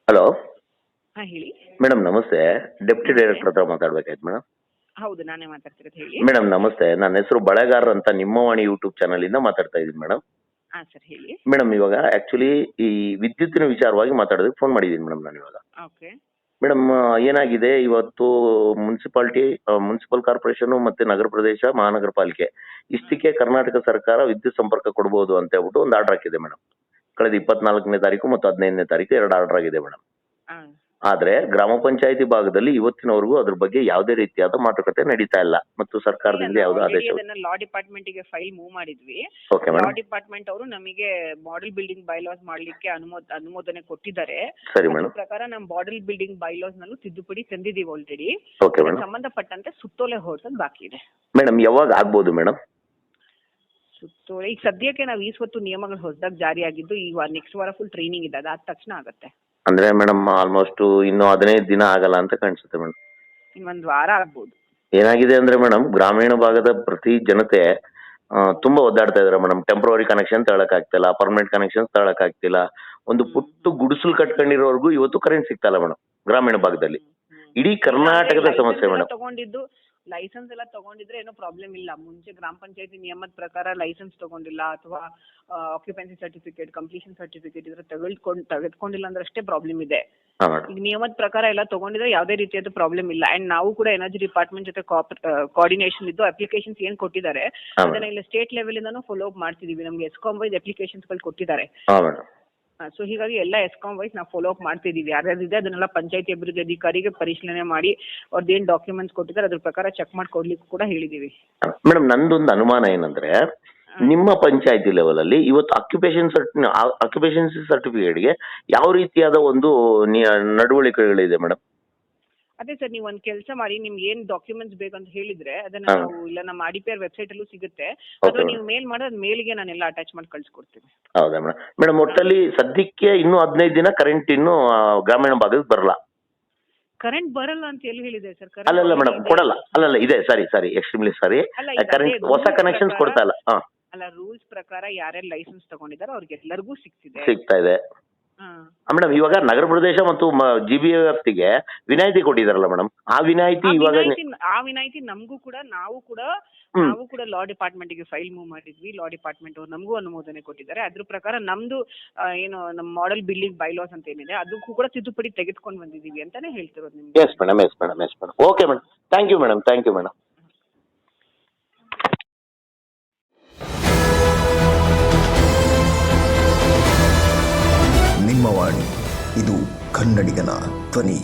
Hello ಹಾ ಹೇಳಿ. Madam ನಮಸ್ತೆ. ಡೆಪ್ಟಿ ನಮಸ್ತೆ. ಡೈರೆಕ್ಟರ್ ಹತ್ರ ಮಾತಾಡ್ಬೇಕಾಯ್ತು ಮೇಡಮ್. ಹೌದು, ನಾನೇ ಮಾತಾಡ್ತಿರೋದು, ಹೇಳಿ. ಮೇಡಮ್ ನಮಸ್ತೆ, ನನ್ನ ಹೆಸರು ಬಳಗಾರ್ ಅಂತ ನಿಮ್ಮವಾಣಿ ಯೂಟ್ಯೂಬ್ ಚಾನಲ್ ಇಂದ ಮಾತಾಡ್ತಾ ಇದ್ದೀನಿ ಮೇಡಮ್. ಹಾ ಸರ್, ಹೇಳಿ. ಮೇಡಮ್ ಇವಾಗ ಆಕ್ಚುಲಿ ಈ ವಿದ್ಯುತ್ತಿನ ವಿಚಾರವಾಗಿ ಮಾತಾಡೋದಕ್ಕೆ ಫೋನ್ ಮಾಡಿದ್ದೀನಿ ಮೇಡಮ್ ನಾನು ಇವಾಗ. ಓಕೆ. ಮೇಡಮ್ ಏನಾಗಿದೆ ಇವತ್ತು ಮುನ್ಸಿಪಲ್ ಕಾರ್ಪೊರೇಷನ್ ಮತ್ತೆ ನಗರ ಪ್ರದೇಶ ಮಹಾನಗರ ಪಾಲಿಕೆ ಇಷ್ಟಕ್ಕೆ ಕರ್ನಾಟಕ ಸರ್ಕಾರ ವಿದ್ಯುತ್ ಸಂಪರ್ಕ ಕೊಡಬಹುದು ಅಂತ ಹೇಳ್ಬಿಟ್ಟು ಒಂದು ಆರ್ಡರ್ ಹಾಕಿದೆ ಮೇಡಮ್. ಕಳೆದ 24ನೇ ತಾರೀಕು ಮತ್ತು 15ನೇ ತಾರೀಕು 2 ಆರ್ಡರ್ ಆಗಿದೆ ಮೇಡಮ್. ಹಾ. ಆದ್ರೆ ಗ್ರಾಮ ಪಂಚಾಯತಿ ಭಾಗದಲ್ಲಿ ಇವತ್ತಿನವರೆಗೂ ಅದ್ರ ಬಗ್ಗೆ ಯಾವುದೇ ರೀತಿಯಾದ ಮಾತುಕತೆ ನಡೀತಾ ಇಲ್ಲ ಮತ್ತು ಇಲ್ಲ, ಸರ್ಕಾರದಿಂದ ನಾವು ಯಾವುದೇ ಆಲ್ರೆಡಿ ಆದೇಶ. ಅದನ್ನ ಲಾ ಡಿಪಾರ್ಟ್ಮೆಂಟ್ ಗೆ ಫೈಲ್ ಮೂವ್ ಮಾಡಿದ್ವಿ. ಓಕೆ ಲಾ ಮೇಡಮ್. ಡಿಪಾರ್ಟ್ಮೆಂಟ್ ಅವರು ನಮಗೆ ಮಾಡೆಲ್ ಬಿಲ್ಡಿಂಗ್ ಬೈಲಾಸ್ ಮಾಡ್ಲಿಕ್ಕೆ ಅನುಮೋದನೆ ಕೊಟ್ಟಿದ್ದಾರೆ. ಸರಿ ಅದ್ರ ಮೇಡಮ್. ಪ್ರಕಾರ ನಮ್ಮ ಮಾಡೆಲ್ ಬಿಲ್ಡಿಂಗ್ ಬೈಲಾಸ್ ನಲ್ಲೂ ತಿದ್ದುಪಡಿ ತಂದಿದೀವಿ ಆಲ್ರೆಡಿ. Okay madam. ಸಂಬಂಧಪಟ್ಟಂತೆ ಸುತ್ತೋಲೆ ಹೊರಸೋದು ಬಾಕಿ ಇದೆ. ಮೇಡಮ್ ಯಾವಾಗ ಆಗ್ಬೋದು ಮೇಡಮ್? ಸುತ್ತೋಲೆ ಈಗ ಸದ್ಯಕ್ಕೆ ನಾವು ಈಸ್ವತ್ತು ನಿಯಮಗಳು ಹೊಸದಾಗಿ ಜಾರಿಯಾಗಿದ್ದು ಈಗ ನೆಕ್ಸ್ಟ್ ವಾರ ಫುಲ್ ಟ್ರೈನಿಂಗ್ ಇದೆ, ಅದಾದ ತಕ್ಷಣ ಆಗುತ್ತೆ. ಅಂದ್ರೆ ಮೇಡಮ್ ಆಲ್ಮೋಸ್ಟ್ ಇನ್ನು 15 ದಿನ ಆಗಲ್ಲ ಅಂತ ಕಾಣಿಸುತ್ತೆ ಮೇಡಮ್. ಇನ್ನೊಂದು ವಾರ ಆಗ್ಬೋದು. ಏನಾಗಿದೆ ಅಂದ್ರೆ ಮೇಡಮ್, ಗ್ರಾಮೀಣ ಭಾಗದ ಪ್ರತಿ ಜನತೆ ತುಂಬಾ ಒದ್ದಾಡ್ತಾ ಇದಾರೆ ಮೇಡಮ್. ಟೆಂಪ್ರವರಿ ಕನೆಕ್ಷನ್ ತಗೊಳಕ್ ಆಗ್ತಿಲ್ಲ, ಪರ್ಮನೆಂಟ್ ಕನೆಕ್ಷನ್ ತಗೊಳಕ್ ಆಗ್ತಿಲ್ಲ. ಒಂದು ಪುಟ್ಟು ಗುಡಿಸಲು ಕಟ್ಕೊಂಡಿರೋರ್ಗು ಇವತ್ತು ಕರೆಂಟ್ ಸಿಗ್ತಾ ಇಲ್ಲ ಮೇಡಮ್ ಗ್ರಾಮೀಣ ಭಾಗದಲ್ಲಿ. ಇಡೀ ಕರ್ನಾಟಕದ ಸಮಸ್ಯೆ ಮೇಡಮ್. ತಗೊಂಡಿದ್ದು ಲೈಸೆನ್ಸ್ ಎಲ್ಲ ತಗೊಂಡಿದ್ರೆ ಏನೋ ಪ್ರಾಬ್ಲಮ್ ಇಲ್ಲ. ಮುಂಚೆ ಗ್ರಾಮ ಪಂಚಾಯತಿ ನಿಯಮದ ಪ್ರಕಾರ ಲೈಸೆನ್ಸ್ ತಗೊಂಡಿಲ್ಲ ಅಥವಾ ಆಕ್ಯುಪೆನ್ಸಿ ಸರ್ಟಿಫಿಕೇಟ್, ಕಂಪ್ಲೀಷನ್ ಸರ್ಟಿಫಿಕೇಟ್ ಇದ್ರೆ ತೆಗೆದುಕೊಂಡಿಲ್ಲ ಅಂದ್ರೆ ಅಷ್ಟೇ ಪ್ರಾಬ್ಲಮ್ ಇದೆ. ಹಾ ಮೇಡಮ್. ಈಗ ನಿಯಮದ ಪ್ರಕಾರ ಎಲ್ಲ ತಗೊಂಡಿದ್ರೆ ಯಾವುದೇ ರೀತಿಯಾದ ಪ್ರಾಬ್ಲಮ್ ಇಲ್ಲ. ಅಂಡ್ ನಾವು ಕೂಡ ಎನರ್ಜಿ ಡಿಪಾರ್ಟ್ಮೆಂಟ್ ಜೊತೆ ಕೋಆರ್ಡಿನೇಷನ್ ಇದ್ದು ಅಪ್ಲಿಕೇಶನ್ಸ್ ಏನ್ ಕೊಟ್ಟಿದ್ದಾರೆ ಅದನ್ನ ಇಲ್ಲ ಸ್ಟೇಟ್ ಲೆವೆಲ್ ಇಂದಾನು ಫಾಲೋ ಅಪ್ ಮಾಡ್ತಿದೀವಿ. ನಮ್ಗೆ ಎಸ್ಕಾಂ ವೈಸ್ ಅಪ್ಲಿಕೇಶನ್ಸ್ ಗಳು ಕೊಟ್ಟಿದ್ದಾರೆ. ಹಾ ಮೇಡಮ್. ಸೊ ಹೀಗಾಗಿ ಎಲ್ಲ ಎಸ್ಕಾಂ ವೈಸ್ ನಾವು ಫಾಲೋ ಅಪ್ ಮಾಡ್ತಿದೀವಿ. ಯಾರ್ಯಾರಿದೆ ಅದನ್ನೆಲ್ಲ ಪಂಚಾಯತಿ ಅಭಿವೃದ್ಧಿ ಅಧಿಕಾರಿಗೆ ಪರಿಶೀಲನೆ ಮಾಡಿ ಅವ್ರದ್ದೇನ್ ಡಾಕ್ಯುಮೆಂಟ್ಸ್ ಕೊಟ್ಟಿದ್ದಾರೆ ಅದ್ರ ಪ್ರಕಾರ ಚೆಕ್ ಮಾಡಿ ಕೊಡ್ಲಿಕ್ಕೂ ಕೂಡ ಹೇಳಿದೀವಿ. ಮೇಡಮ್ ನಂದೊಂದು ಅನುಮಾನ ಏನಂದ್ರೆ, ನಿಮ್ಮ ಪಂಚಾಯತಿ ಲೆವೆಲ್ ಅಲ್ಲಿ ಇವತ್ತು ಆಕ್ಯುಪೇಷನ್ ಸರ್ಟಿಫಿಕೇಟ್ಗೆ ಯಾವ ರೀತಿಯಾದ ಒಂದು ನಡವಳಿಕೆಗಳಿದೆ ಮೇಡಮ್? ಅದೇ ಸರ್, ನೀವು ಒಂದ್ ಕೆಲಸ ಮಾಡಿ, ನಿಮ್ಗೆ ಏನ್ ಡಾಕ್ಯುಮೆಂಟ್ಸ್ ಬೇಕಂತ ಹೇಳಿದ್ರೆ ಅದನ್ನ ನಾವು ಇಲ್ಲ ನಮ್ಮ ಆಡಿಪಿಆರ್ ವೆಬ್ಸೈಟ್ ಅಲ್ಲೂ ಸಿಗುತ್ತೆ, ಅಥವಾ ನೀವು ಮೇಲ್ ಮಾಡೋದು ಮೇಲ್ಗೆ ನಾನೆಲ್ಲ ಅಟ್ಯಾಚ್ ಮಾಡಿ ಕಳ್ಸಿಕೊಡ್ತೀನಿ. ಹೌದಾ ಮೇಡಮ್? ಮೇಡಮ್ ಒಟ್ಟಲ್ಲಿ ಸದ್ಯಕ್ಕೆ ಇನ್ನೂ 15 ದಿನ ಕರೆಂಟ್ ಇನ್ನು ಗ್ರಾಮೀಣ ಭಾಗಕ್ಕೆ ಬರಲ್ಲ. ಕರೆಂಟ್ ಬರಲ್ಲ ಅಂತ ಎಲ್ಲಿ ಹೇಳಿದೆ ಸರ್? ಅಲ್ಲಲ್ಲ ಮೇಡಮ್, ಕೊಡಲ್ಲ. ಅಲ್ಲಲ್ಲ ಇದೆ, ಸಾರಿ ಎಕ್ಸ್ಟ್ರೀಮ್ಲಿ ಸಾರಿ. ಕರೆಂಟ್ ಹೊಸ ಕನೆಕ್ಷನ್ಸ್ ಕೊಡ್ತಾ ಇಲ್ಲ. ಅಲ್ಲ, ರೂಲ್ಸ್ ಪ್ರಕಾರ ಯಾರ್ಯಾರು ಲೈಸೆನ್ಸ್ ತಗೊಂಡಿದಾರೋ ಅವ್ರಿಗೆ ಎಲ್ಲರಿಗೂ ಸಿಗ್ತಾ ಇದೆ. ಮೇಡಮ್ ಇವಾಗ ನಗರ ಪ್ರದೇಶ ಮತ್ತು GBA ವ್ಯಾಪ್ತಿಗೆ ವಿನಾಯಿತಿ ಕೊಟ್ಟಿದಾರಲ್ಲ ಮೇಡಮ್, ಆ ವಿನಾಯಿತಿ ನಮಗೂ ಕೂಡ ನಾವು ಕೂಡ ಲಾ ಡಿಪಾರ್ಟ್ಮೆಂಟ್ ಗೆ ಫೈಲ್ ಮೂವ್ ಮಾಡಿದ್ವಿ. ಲಾ ಡಿಪಾರ್ಟ್ಮೆಂಟ್ ಅವ್ರು ನಮಗೂ ಅನುಮೋದನೆ ಕೊಟ್ಟಿದ್ದಾರೆ. ಅದ್ರ ಪ್ರಕಾರ ನಮ್ದು ಏನು ನಮ್ಮ ಮಾಡೆಲ್ ಬಿಲ್ಡಿಂಗ್ ಬೈಲಾಸ್ ಅಂತ ಏನಿದೆ ಅದಕ್ಕೂ ಕೂಡ ತಿದ್ದುಪಡಿ ತೆಗೆದುಕೊಂಡು ಬಂದಿದೀವಿ ಅಂತಾನೆ ಹೇಳ್ತಿರೋದು ನಿಮ್ಗೆ. Yes madam. Okay madam, thank you madam. ನಿಮ್ಮ ವಾಣಿ, ಇದು ಕನ್ನಡಿಗನ ಧ್ವನಿ.